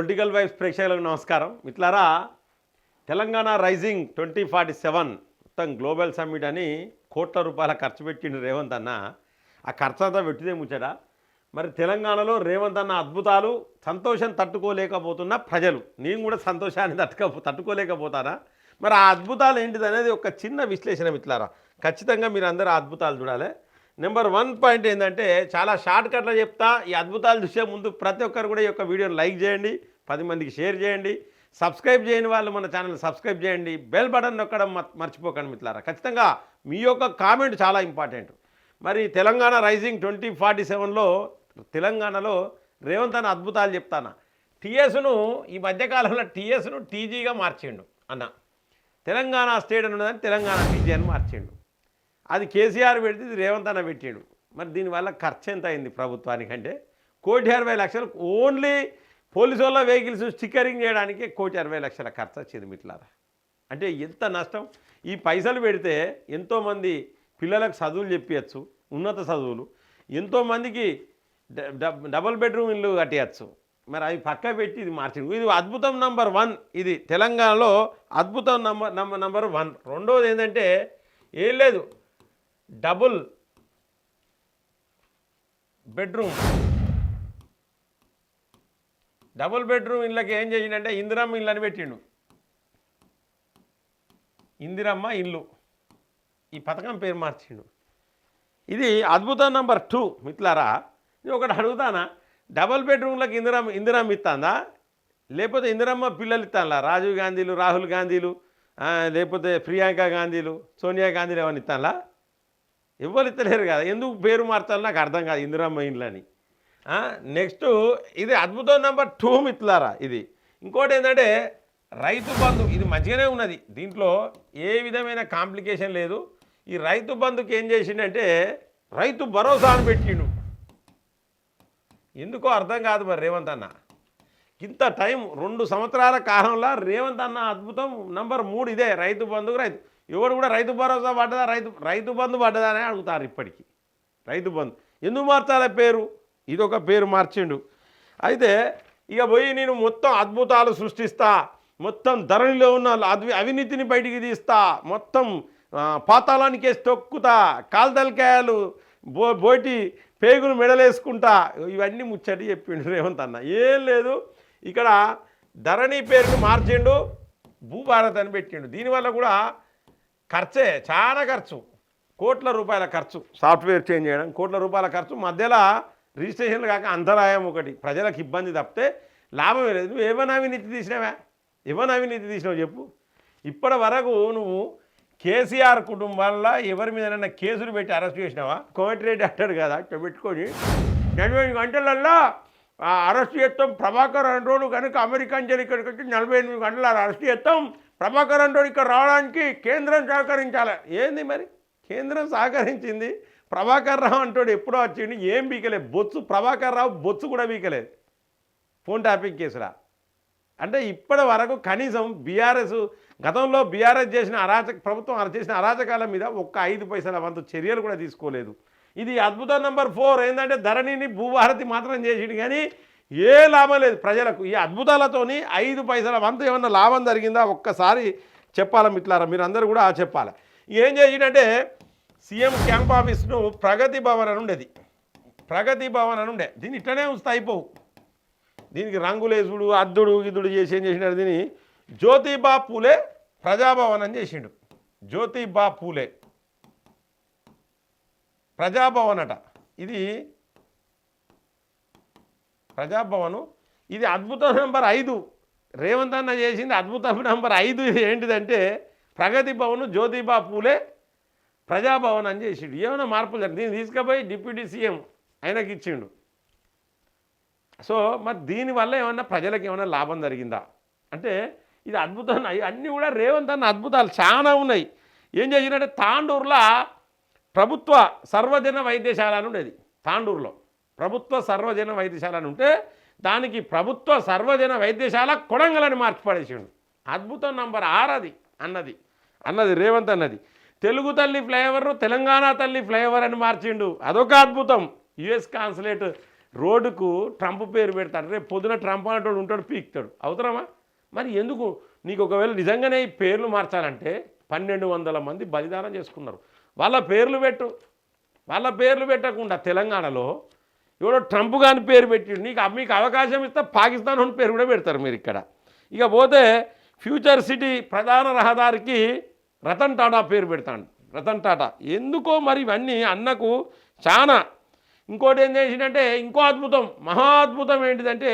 Political vibes ప్రేక్షకులకు నమస్కారం. మిత్రులారా, తెలంగాణ రైజింగ్ 2047 మొత్తం గ్లోబల్ సమ్మిట్ అని కోట్ల రూపాయల ఖర్చు పెట్టిండు రేవంత్ అన్న. ఆ ఖర్చు అంతా పెట్టిదే ముచ్చట. మరి తెలంగాణలో రేవంత్ అన్న అద్భుతాలు, సంతోషం తట్టుకోలేకపోతున్న ప్రజలు, నేను కూడా సంతోషాన్ని తట్టుకోలేకపోతానా? మరి ఆ అద్భుతాలు ఏంటిది అనేది ఒక చిన్న విశ్లేషణ మిత్రులారా. ఖచ్చితంగా మీరు అందరూ ఆ అద్భుతాలు చూడాలి. నెంబర్ 1 పాయింట్ ఏంటంటే, చాలా షార్ట్ కట్లో చెప్తా. ఈ అద్భుతాలు చూసే ముందు ప్రతి ఒక్కరు కూడా ఈ యొక్క వీడియోని లైక్ చేయండి, 10 మందికి షేర్ చేయండి, సబ్స్క్రైబ్ చేయని వాళ్ళు మన ఛానల్ సబ్స్క్రైబ్ చేయండి, బెల్ బటన్ నొక్కడం మర్చిపోకండి మిత్రులారా. ఖచ్చితంగా మీ యొక్క కామెంట్ చాలా ఇంపార్టెంట్. మరి తెలంగాణ రైజింగ్ 2047లో తెలంగాణలో రేవంత్ అన్న అద్భుతాలు చెప్తానా. టీఎస్ను ఈ మధ్యకాలంలో టీఎస్ను టీజీగా మార్చిండు అన్న. తెలంగాణ స్టేట్ అని ఉన్నదని తెలంగాణ టీజీ అని మార్చిండు. అది కేసీఆర్ పెడితే ఇది రేవంత్ అన్న పెట్టాడు. మరి దీనివల్ల ఖర్చు ఎంత అయింది ప్రభుత్వానికంటే? 1,60,00,000 ఓన్లీ పోలీసు వాళ్ళ వెహికల్స్ స్టిక్కరింగ్ చేయడానికి 1,60,00,000 ఖర్చు వచ్చింది మిత్రులారా. అంటే ఎంత నష్టం! ఈ పైసలు పెడితే ఎంతోమంది పిల్లలకు చదువులు చెప్పచ్చు, ఉన్నత చదువులు, ఎంతోమందికి డబుల్ బెడ్రూమ్ ఇల్లు కట్టేయచ్చు. మరి అవి పక్క పెట్టి ఇది మార్చింది. ఇది అద్భుతం నంబర్ 1. ఇది తెలంగాణలో అద్భుతం నంబర్ 1. రెండోది ఏంటంటే, ఏం లేదు, డబుల్ బెడ్రూమ్ ఇళ్ళకి ఏం చేసిండంటే ఇందిరమ్మ ఇల్లు అని పెట్టిండు. ఇందిరమ్మ ఇల్లు, ఈ పథకం పేరు మార్చిండు. ఇది అద్భుతం నంబర్ 2 మిత్రులారా. నేను ఒకటి అడుగుతానా, డబుల్ బెడ్రూమ్లకు ఇందిరమ్మ ఇస్తాందా, లేకపోతే ఇందిరమ్మ పిల్లలు ఇస్తానులా? రాజీవ్ గాంధీలు, రాహుల్ గాంధీలు, లేకపోతే ప్రియాంక గాంధీలు, సోనియా గాంధీలు ఏమన్నా ఇస్తానులా? ఎవరు ఇస్తలేరు కదా. ఎందుకు పేరు మార్చాలి నాకు అర్థం కాదు, ఇందిరమ్మ ఇండ్లు అని. నెక్స్ట్ ఇది అద్భుతం నెంబర్ 2 మిత్రులారా. ఇది ఇంకోటి ఏంటంటే రైతు బంధు. ఇది మంచిగానే ఉన్నది, దీంట్లో ఏ విధమైన కాంప్లికేషన్ లేదు. ఈ రైతు బంధుకి ఏం చేసిండంటే రైతు భరోసా అని పెట్టిండు. ఎందుకో అర్థం కాదు మరి రేవంత్ అన్న. ఇంత టైం 2 సంవత్సరాల కాలంలో రేవంత్ అన్న అద్భుతం నెంబర్ 3 ఇదే, రైతు బంధుకు రైతు. ఎవరు కూడా రైతు భరోసా పడ్డదా, రైతు బంధు పడ్డదా అని అడుగుతారు ఇప్పటికీ. రైతు బంధు ఎందుకు మార్చాలి పేరు? ఇదొక పేరు మార్చిండు. అయితే ఇక పోయి నేను మొత్తం అద్భుతాలు సృష్టిస్తా, మొత్తం ధరణిలో ఉన్న అవినీతిని బయటికి తీస్తా, మొత్తం పాతాళానికి వేసి తొక్కుతా, కాల్తలకాయలు బోటి పేగులు మెడలేసుకుంటా, ఇవన్నీ ముచ్చటి చెప్పిండు రేవంత్ అన్న. ఏం లేదు, ఇక్కడ ధరణి పేరును మార్చిండు, భూభారత్ అని పెట్టిండు. దీనివల్ల కూడా ఖర్చే, చాలా ఖర్చు, కోట్ల రూపాయల ఖర్చు. సాఫ్ట్వేర్ చేంజ్ చేయడం కోట్ల రూపాయల ఖర్చు, మధ్యలో రిజిస్ట్రేషన్లు కాక అంతరాయం ఒకటి, ప్రజలకు ఇబ్బంది తప్పితే లాభమే లేదు. నువ్వు ఏమైనా అవినీతి తీసినావా? ఏమైనా అవినీతి తీసినావు చెప్పు. ఇప్పటి వరకు నువ్వు కేసీఆర్ కుటుంబాల్లో ఎవరి మీదైనా కేసులు పెట్టి అరెస్ట్ చేసినావా? కోమటిరెడ్డి అంటాడు కదా, ఇట్లా పెట్టుకొని 48 గంటలల్లో అరెస్ట్ చేస్తాం, ప్రభాకర్ అంటోడు కనుక అమెరికా నుంచి ఇక్కడికి వచ్చి 48 గంటల అరెస్ట్ చేస్తాం, ప్రభాకర్ అంటోడు ఇక్కడ రావడానికి కేంద్రం సహకరించాలి. ఏంది మరి కేంద్రం సహకరించింది? ప్రభాకర్ రావు అంటోడు ఎప్పుడో వచ్చిండు, ఏం బీకలేదు. బొత్సు ప్రభాకర్ రావు బొత్సు కూడా బీకలేదు ఫోన్ ట్యాపింగ్ కేసులా. అంటే ఇప్పటి వరకు కనీసం బీఆర్ఎస్ గతంలో బీఆర్ఎస్ చేసిన ప్రభుత్వం చేసిన అరాచకాల మీద ఒక్క 5 పైసల వంతు చర్యలు కూడా తీసుకోలేదు. ఇది అద్భుతం నెంబర్ 4. ఏంటంటే ధరణిని భూభారతి మాత్రం చేసిండు, కానీ ఏ లాభం లేదు ప్రజలకు. ఈ అద్భుతాలతోని 5 పైసల వంతు ఏమన్నా లాభం జరిగిందా ఒక్కసారి చెప్పాలి మిత్రులారా, మీరు అందరూ కూడా చెప్పాలి. ఏం చేసిండంటే సీఎం క్యాంప్ ఆఫీస్ను ప్రగతి భవన్ అని ఉండేది, దీన్ని ఇట్లనే ఉంచుతా అయిపోవు. దీనికి రంగులేసుడు, అద్దుడు గిద్దుడు చేసి ఏం చేసినాడు, దీన్ని జ్యోతిబా పూలే ప్రజాభవన్ అని చేసిండు. జ్యోతిబా పూలే ప్రజాభవన్ అట. ఇది ప్రజాభవను. ఇది అద్భుతం నెంబర్ 5 రేవంత్ అన్న చేసింది. అద్భుతం నెంబర్ 5 ఏంటిదంటే ప్రగతి భవన్ జ్యోతిబా పూలే ప్రజాభవన్ అని చేసిండు. ఏమైనా మార్పులు జరిగింది, దీన్ని తీసుకుపోయి డిప్యూటీ సీఎం ఆయనకి ఇచ్చిండు. సో మరి దీనివల్ల ఏమన్నా ప్రజలకు ఏమైనా లాభం జరిగిందా అంటే ఇది అద్భుతం. అన్నీ కూడా రేవంత్ అన్న అద్భుతాలు చాలా ఉన్నాయి. ఏం చేసినట్టే తాండూరులో ప్రభుత్వ సర్వజన వైద్యశాల అని ఉండేది. తాండూరులో ప్రభుత్వ సర్వజన వైద్యశాల అని ఉంటే దానికి ప్రభుత్వ సర్వజన వైద్యశాల కొడంగలని మార్చి పడేసిండు. అద్భుతం నంబర్ 6 అది అన్నది రేవంత్ అన్నది. తెలుగు తల్లి ఫ్లైఓవర్ తెలంగాణ తల్లి ఫ్లైఓవర్ అని మార్చిండు, అదొక అద్భుతం. యుఎస్ కాన్సులేట్ రోడ్డుకు ట్రంప్ పేరు పెడతాడు, రేపు పొద్దున ట్రంప్ అనేటోడు ఉంటాడు, పీక్తాడు. అవసరమా? మరి ఎందుకు నీకు ఒకవేళ నిజంగానే ఈ పేర్లు మార్చాలంటే 1200 మంది బలిదానం చేసుకున్నారు, వాళ్ళ పేర్లు పెట్టు. వాళ్ళ పేర్లు పెట్టకుండా తెలంగాణలో ఎవడో ట్రంప్ గాని పేరు పెట్టి మీకు అవకాశం ఇస్తే పాకిస్తాన్ అని పేరు కూడా పెడతారు మీరు ఇక్కడ. ఇక పోతే ఫ్యూచర్ సిటీ ప్రధాన రహదారికి రతన్ టాటా పేరు పెడతాడు. రతన్ టాటా ఎందుకో మరి ఇవన్నీ అన్నకు చాలా. ఇంకోటి ఏం చేసిందంటే ఇంకో అద్భుతం, మహా అద్భుతం ఏంటిదంటే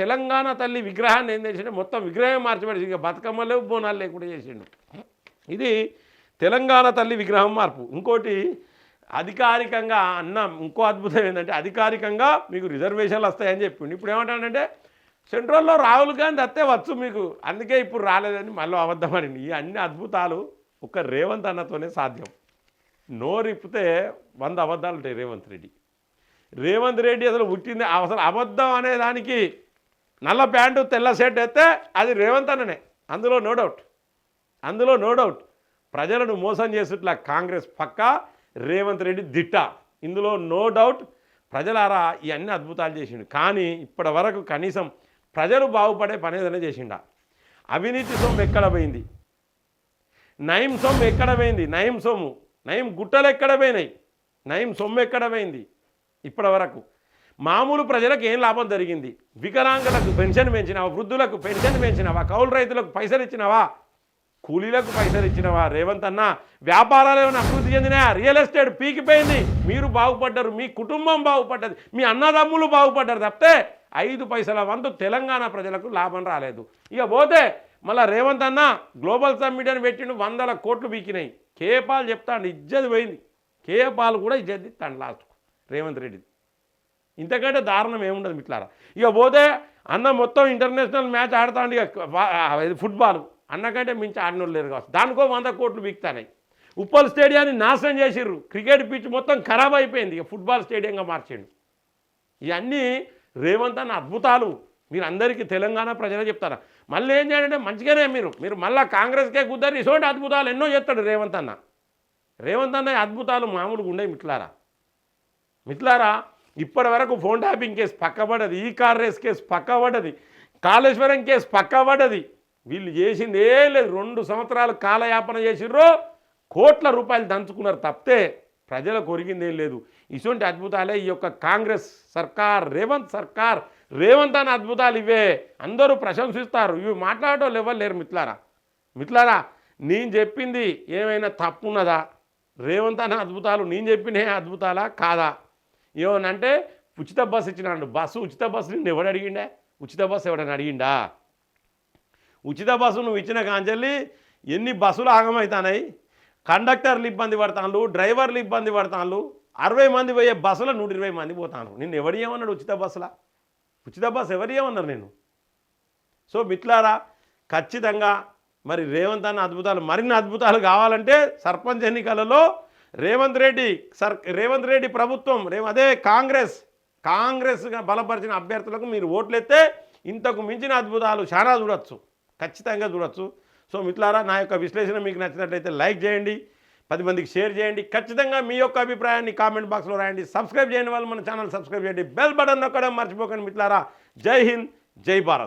తెలంగాణ తల్లి విగ్రహాన్ని ఏం చేసిండే మొత్తం విగ్రహం మార్చిపడి ఇక బతుకమ్మలు బోనాలు లేకుండా చేసిండు. ఇది తెలంగాణ తల్లి విగ్రహం మార్పు. ఇంకోటి అధికారికంగా అన్న ఇంకో అద్భుతం ఏంటంటే అధికారికంగా మీకు రిజర్వేషన్లు వస్తాయని చెప్పిండు. ఇప్పుడు ఏమంటాడంటే సెంట్రల్లో రాహుల్ గాంధీ వస్తే వచ్చు మీకు, అందుకే ఇప్పుడు రాలేదని మళ్ళీ అబద్ధమని. ఈ అన్ని అద్భుతాలు ఒక రేవంత్ అన్నతోనే సాధ్యం. నోరిప్పితే 100 అబద్ధాలు ఉంటాయి రేవంత్ రెడ్డి. రేవంత్ రెడ్డి అసలు పుట్టింది అసలు అబద్ధం అనే దానికి నల్ల ప్యాంటు తెల్ల షర్ట్ అయితే అది రేవంత్ అన్ననే, అందులో నో డౌట్. ప్రజలను మోసం చేసేట్లా కాంగ్రెస్ పక్కా, రేవంత్ రెడ్డి దిట్ట, ఇందులో నో డౌట్. ప్రజలారా ఈ అన్ని అద్భుతాలు చేసిండు, కానీ ఇప్పటి వరకు కనీసం ప్రజలు బాగుపడే పని ఏదైనా చేసిండా? అవినీతి సొమ్ము ఎక్కడ పోయింది? నయం సొమ్ము ఎక్కడ పోయింది? నయం గుట్టలు ఎక్కడ పోయినాయి? నయం సొమ్ము ఎక్కడ పోయింది? ఇప్పటి వరకు మామూలు ప్రజలకు ఏం లాభం జరిగింది? వికలాంగులకు పెన్షన్ పెంచినావా? వృద్ధులకు పెన్షన్ పెంచినావా? కౌలు రైతులకు పైసలు ఇచ్చినావా? కూలీలకు పైసలు ఇచ్చినవా? రేవంత్ అన్న వ్యాపారాలు ఏమైనా అభివృద్ధి చెందినా? రియల్ ఎస్టేట్ పీకిపోయింది, మీరు బాగుపడ్డారు, మీ కుటుంబం బాగుపడ్డది, మీ అన్నదమ్ములు బాగుపడ్డారు తప్పితే 5 పైసల వంతు తెలంగాణ ప్రజలకు లాభం రాలేదు. ఇక పోతే మళ్ళీ రేవంత్ అన్న గ్లోబల్ సమ్మిట్ అని పెట్టిండు, 100 కోట్లు పీకినాయి. కేపాలు చెప్తాడు ఇజ్జది పోయింది, కేపాలు కూడా ఇజ్జది ఇస్తాడు లాస్ట్కు రేవంత్ రెడ్డి. ఇంతకంటే దారుణం ఏముండదు మిట్లారా. ఇక పోతే అన్న మొత్తం ఇంటర్నేషనల్ మ్యాచ్ ఆడుతాండి, ఇక ఫుట్బాల్ అన్నకంటే మించి ఆడినోళ్ళు లేరు కావచ్చు, దానికో 100 కోట్లు బీక్తాయి. ఉప్పల్ స్టేడియాన్ని నాశనం చేసిర్రు, క్రికెట్ పిచ్ మొత్తం ఖరాబ్ అయిపోయింది, ఇక ఫుట్బాల్ స్టేడియంగా మార్చిండు. ఇవన్నీ రేవంత్ అన్న అద్భుతాలు. మీరు అందరికీ తెలంగాణ ప్రజలే చెప్తారా? మళ్ళీ ఏం చేయాలంటే మంచిగానే మీరు మళ్ళీ కాంగ్రెస్కే కుదరి ఇటువంటి అద్భుతాలు ఎన్నో చేస్తాడు రేవంత్ అన్న అద్భుతాలు మామూలుగా ఉండే మిట్లారా. ఇప్పటి వరకు ఫోన్ ట్యాపింగ్ కేసు పక్కబడ్డది, ఈ కార్ రేస్ కేసు పక్కబడ్డది, కాళేశ్వరం కేసు పక్కబడ్డది. వీళ్ళు చేసింది ఏం లేదు, 2 సంవత్సరాలు కాలయాపన చేసిర్రు, కోట్ల రూపాయలు దంచుకున్నారు తప్పితే ప్రజలకు ఒరిగింది ఏం లేదు. ఇటువంటి అద్భుతాలే ఈ యొక్క కాంగ్రెస్ సర్కార్, రేవంత్ అన్న అద్భుతాలు ఇవే. అందరూ ప్రశంసిస్తారు, ఇవి మాట్లాడటం ఎవరు లేరు మిట్లారా. నేను చెప్పింది ఏమైనా తప్పున్నదా? రేవంత్ అన్న అద్భుతాలు నేను చెప్పిన అద్భుతాలా కాదా? ఏమనంటే ఉచిత బస్సు ఇచ్చినాడు, ఉచిత బస్సు నిన్ను ఎవడు అడిగిండా? ఉచిత బస్సు ఎవడని అడిగిండా? ఉచిత బస్సు నువ్వు ఇచ్చిన కాంచెల్లి ఎన్ని బస్సులు ఆగమవుతాయి, కండక్టర్లు ఇబ్బంది పడతాను, డ్రైవర్లు ఇబ్బంది పడతాను. 60 మంది పోయే బస్సులో 120 మంది పోతాను. నిన్ను ఎవరు ఏమన్నాడు ఉచిత బస్సు ఎవరు ఏమన్నారు నేను? సో మిట్లారా, ఖచ్చితంగా మరి రేవంత్ అన్న అద్భుతాలు, మరిన్ని అద్భుతాలు కావాలంటే సర్పంచ్ ఎన్నికలలో రేవంత్ రెడ్డి ప్రభుత్వం, అదే కాంగ్రెస్గా బలపరిచిన అభ్యర్థులకు మీరు ఓట్లెత్తే ఇంతకు మించిన అద్భుతాలు చాలా ఖచ్చితంగా చూడొచ్చు. సో మిట్లారా, నా యొక్క విశ్లేషణ మీకు నచ్చినట్లయితే లైక్ చేయండి, 10 మందికి షేర్ చేయండి. ఖచ్చితంగా మీ యొక్క అభిప్రాయాన్ని కామెంట్ బాక్స్లో రాయండి. సబ్స్క్రైబ్ చేయని వాళ్ళు మన ఛానల్ సబ్స్క్రైబ్ చేయండి, బెల్ బటన్ నొక్కడం మర్చిపోకండి మిట్లారా. జై హింద్, జై భారత్.